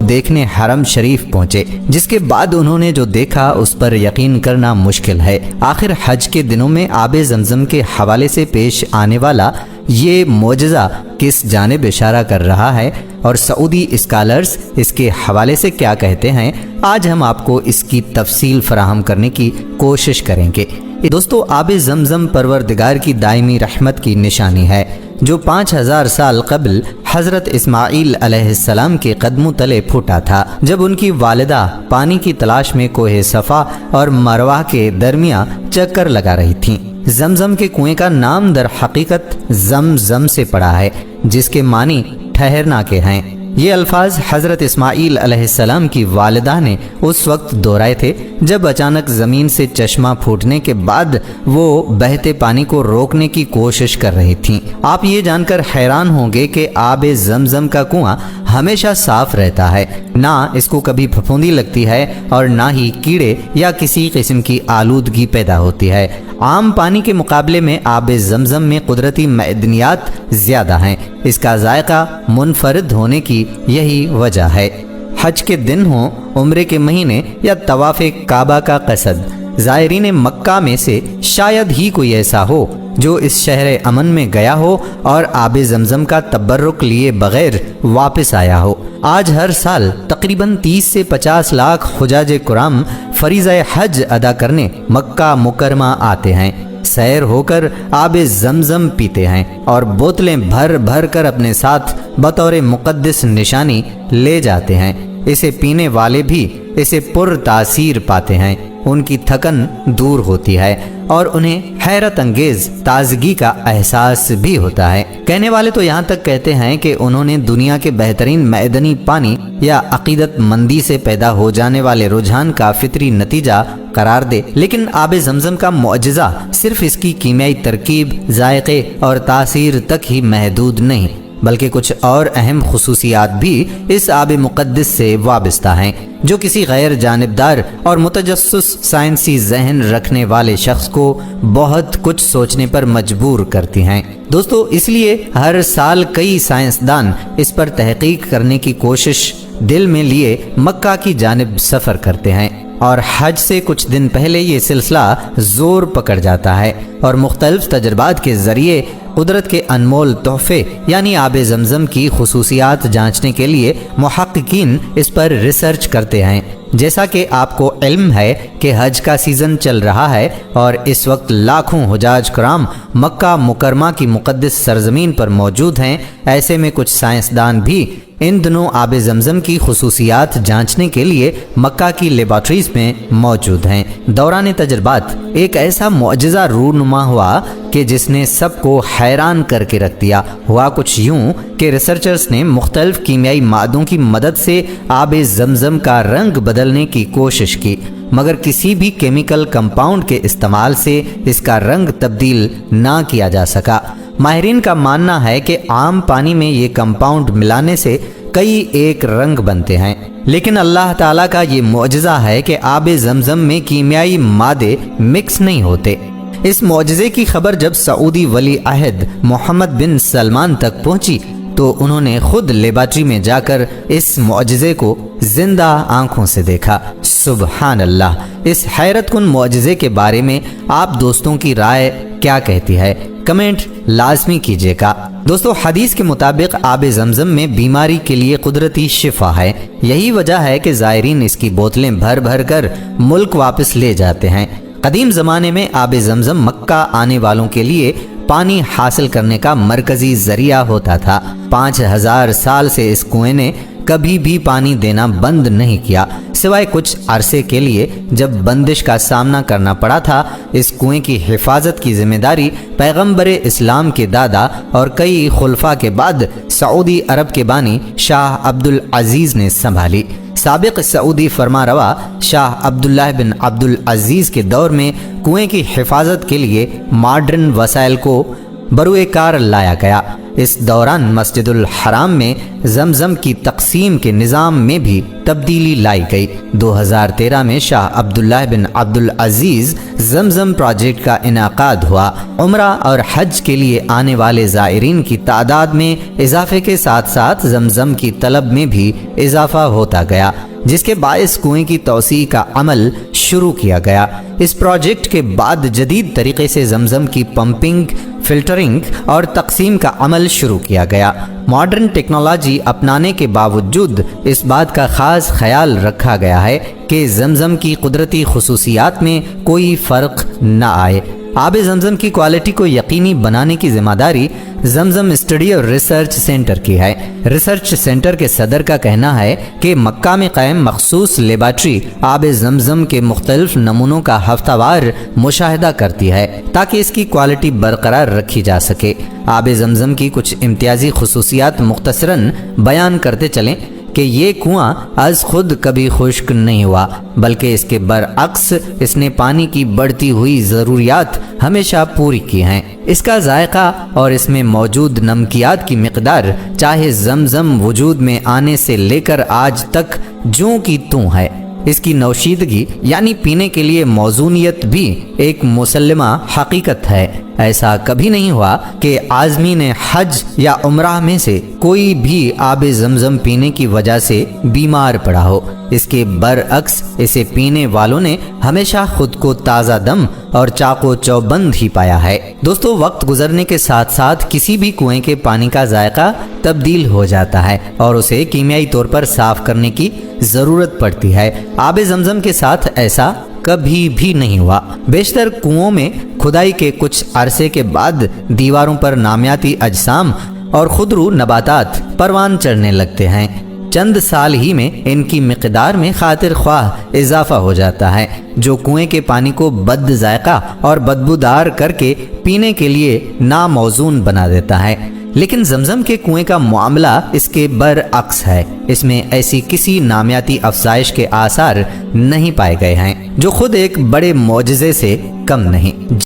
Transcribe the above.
دیکھنے حرم شریف پہنچے، جس کے بعد انہوں نے جو دیکھا اس پر یقین کرنا مشکل ہے۔ آخر حج کے دنوں میں آب زمزم کے حوالے سے پیش آنے والا یہ معجزہ کس جانب اشارہ کر رہا ہے اور سعودی اسکالرز اس کے حوالے سے کیا کہتے ہیں، آج ہم آپ کو اس کی تفصیل فراہم کرنے کی کوشش کریں گے۔ دوستو، آب زمزم پروردگار کی دائمی رحمت کی نشانی ہے، جو 5000 سال قبل حضرت اسماعیل علیہ السلام کے قدموں تلے پھوٹا تھا، جب ان کی والدہ پانی کی تلاش میں کوہ صفا اور مروہ کے درمیان چکر لگا رہی تھیں۔ زمزم کے کنویں کا نام در حقیقت زمزم سے پڑا ہے، جس کے معنی ٹھہرنا کے ہیں۔ یہ الفاظ حضرت اسماعیل علیہ السلام کی والدہ نے اس وقت دہرائے تھے جب اچانک زمین سے چشمہ پھوٹنے کے بعد وہ بہتے پانی کو روکنے کی کوشش کر رہی تھیں۔ آپ یہ جان کر حیران ہوں گے کہ آب زمزم کا کنواں ہمیشہ صاف رہتا ہے، نہ اس کو کبھی پھپھوندی لگتی ہے اور نہ ہی کیڑے یا کسی قسم کی آلودگی پیدا ہوتی ہے۔ عام پانی کے مقابلے میں آب زمزم میں قدرتی معدنیات زیادہ ہیں۔ اس کا ذائقہ منفرد ہونے کی یہی وجہ ہے۔ حج کے دن ہوں، عمرے کے مہینے یا طواف کعبہ کا قصد، زائرین مکہ میں سے شاید ہی کوئی ایسا ہو جو اس شہر امن میں گیا ہو اور آب زمزم کا تبرک لیے بغیر واپس آیا ہو۔ آج ہر سال تقریباً 30 سے 50 لاکھ حجاج کرام فریضہ حج ادا کرنے مکہ مکرمہ آتے ہیں، سیر ہو کر آب زمزم پیتے ہیں اور بوتلیں بھر بھر کر اپنے ساتھ بطور مقدس نشانی لے جاتے ہیں۔ اسے پینے والے بھی اسے پر تاثیر پاتے ہیں، ان کی تھکن دور ہوتی ہے اور انہیں حیرت انگیز تازگی کا احساس بھی ہوتا ہے۔ کہنے والے تو یہاں تک کہتے ہیں کہ انہوں نے دنیا کے بہترین معدنی پانی یا عقیدت مندی سے پیدا ہو جانے والے رجحان کا فطری نتیجہ قرار دے، لیکن آب زمزم کا معجزہ صرف اس کی کیمیائی ترکیب، ذائقے اور تاثیر تک ہی محدود نہیں، بلکہ کچھ اور اہم خصوصیات بھی اس آب مقدس سے وابستہ ہیں، جو کسی غیر جانبدار اور متجسس سائنسی ذہن رکھنے والے شخص کو بہت کچھ سوچنے پر مجبور کرتی ہیں۔ دوستو، اس لیے ہر سال کئی سائنسدان اس پر تحقیق کرنے کی کوشش دل میں لیے مکہ کی جانب سفر کرتے ہیں، اور حج سے کچھ دن پہلے یہ سلسلہ زور پکڑ جاتا ہے اور مختلف تجربات کے ذریعے قدرت کے انمول تحفے یعنی آب زمزم کی خصوصیات جانچنے کے لیے محققین اس پر ریسرچ کرتے ہیں۔ جیسا کہ آپ کو علم ہے کہ حج کا سیزن چل رہا ہے اور اس وقت لاکھوں حجاج کرام مکہ مکرمہ کی مقدس سرزمین پر موجود ہیں، ایسے میں کچھ سائنسدان بھی ان دنوں آب زمزم کی خصوصیات جانچنے کے لیے مکہ کی لیبارٹریز میں موجود ہیں۔ دوران تجربات ایک ایسا معجزہ رونما ہوا کہ جس نے سب کو حیران کر کے رکھ دیا۔ ہوا کچھ یوں کہ ریسرچرز نے مختلف کیمیائی مادوں کی مدد سے آب زمزم کا رنگ بدلنے کی کوشش کی، مگر کسی بھی کیمیکل کمپاؤنڈ کے استعمال سے اس کا رنگ تبدیل نہ کیا جا سکا۔ ماہرین کا ماننا ہے کہ عام پانی میں یہ کمپاؤنڈ ملانے سے کئی ایک رنگ بنتے ہیں، لیکن اللہ تعالیٰ کا یہ معجزہ ہے کہ آب زمزم میں کیمیائی مادے مکس نہیں ہوتے۔ اس معجزے کی خبر جب سعودی ولی عہد محمد بن سلمان تک پہنچی تو انہوں نے خود لیبارٹری میں جا کر اس معجزے کو زندہ آنکھوں سے دیکھا۔ سبحان اللہ! اس حیرت کن معجزے کے بارے میں آپ دوستوں کی رائے کیا کہتی ہے؟ کمنٹ لازمی کیجیے گا۔ دوستو، حدیث کے مطابق آب زمزم میں بیماری کے لیے قدرتی شفا ہے، یہی وجہ ہے کہ زائرین اس کی بوتلیں بھر بھر کر ملک واپس لے جاتے ہیں۔ قدیم زمانے میں آب زمزم مکہ آنے والوں کے لیے پانی حاصل کرنے کا مرکزی ذریعہ ہوتا تھا۔ 5000 سال سے اس کنویں نے کبھی بھی پانی دینا بند نہیں کیا، سوائے کچھ عرصے کے لیے جب بندش کا سامنا کرنا پڑا تھا۔ اس کنویں کی حفاظت کی ذمہ داری پیغمبر اسلام کے دادا اور کئی خلفاء کے بعد سعودی عرب کے بانی شاہ عبدالعزیز نے سنبھالی۔ سابق سعودی فرما روا شاہ عبداللہ بن عبدالعزیز کے دور میں کنویں کی حفاظت کے لیے ماڈرن وسائل کو بروئے کار لایا گیا۔ اس دوران مسجد الحرام میں زمزم کی تقسیم کے نظام میں بھی تبدیلی لائی گئی۔ 2013 میں شاہ عبداللہ بن عبدالعزیز زمزم پروجیکٹ کا انعقاد ہوا۔ عمرہ اور حج کے لیے آنے والے زائرین کی تعداد میں اضافے کے ساتھ ساتھ زمزم کی طلب میں بھی اضافہ ہوتا گیا، جس کے باعث کنویں کی توسیع کا عمل شروع کیا گیا۔ اس پروجیکٹ کے بعد جدید طریقے سے زمزم کی پمپنگ، فلٹرنگ اور تقسیم کا عمل شروع کیا گیا۔ ماڈرن ٹیکنالوجی اپنانے کے باوجود اس بات کا خاص خیال رکھا گیا ہے کہ زمزم کی قدرتی خصوصیات میں کوئی فرق نہ آئے۔ آب زمزم کی کوالٹی کو یقینی بنانے کی ذمہ داری زمزم اسٹڈی اور ریسرچ سینٹر کی ہے۔ ریسرچ سینٹر کے صدر کا کہنا ہے کہ مکہ میں قائم مخصوص لیبارٹری آب زمزم کے مختلف نمونوں کا ہفتہ وار مشاہدہ کرتی ہے تاکہ اس کی کوالٹی برقرار رکھی جا سکے۔ آب زمزم کی کچھ امتیازی خصوصیات مختصراً بیان کرتے چلیں کہ یہ کنواں از خود کبھی خشک نہیں ہوا، بلکہ اس کے برعکس اس نے پانی کی بڑھتی ہوئی ضروریات ہمیشہ پوری کی ہیں۔ اس کا ذائقہ اور اس میں موجود نمکیات کی مقدار چاہے زمزم وجود میں آنے سے لے کر آج تک جوں کی توں ہے۔ اس کی نوشیدگی یعنی پینے کے لیے موزونیت بھی ایک مسلمہ حقیقت ہے۔ ایسا کبھی نہیں ہوا کہ عازمین حج یا عمرہ میں سے کوئی بھی آب زمزم پینے کی وجہ سے بیمار پڑا ہو۔ اس کے برعکس اسے پینے والوں نے ہمیشہ خود کو تازہ دم اور چاق و چوبند ہی پایا ہے۔ دوستو، وقت گزرنے کے ساتھ ساتھ کسی بھی کنویں کے پانی کا ذائقہ تبدیل ہو جاتا ہے اور اسے کیمیائی طور پر صاف کرنے کی ضرورت پڑتی ہے۔ آب زمزم کے ساتھ ایسا کبھی بھی نہیں ہوا۔ بیشتر کنوؤں میں کھدائی کے کچھ عرصے کے بعد دیواروں پر نامیاتی اجسام اور خودرو نباتات پروان چڑھنے لگتے ہیں۔ چند سال ہی میں ان کی مقدار میں خاطر خواہ اضافہ ہو جاتا ہے، جو کنویں کے پانی کو بد ذائقہ اور بدبودار کر کے پینے کے لیے ناموزون بنا دیتا ہے۔ لیکن زمزم کے کنویں کا معاملہ اس کے برعکس ہے۔ اس میں ایسی کسی نامیاتی افزائش کے آثار نہیں پائے گئے ہیں، جو خود ایک بڑے معجزے سے کم نہیں۔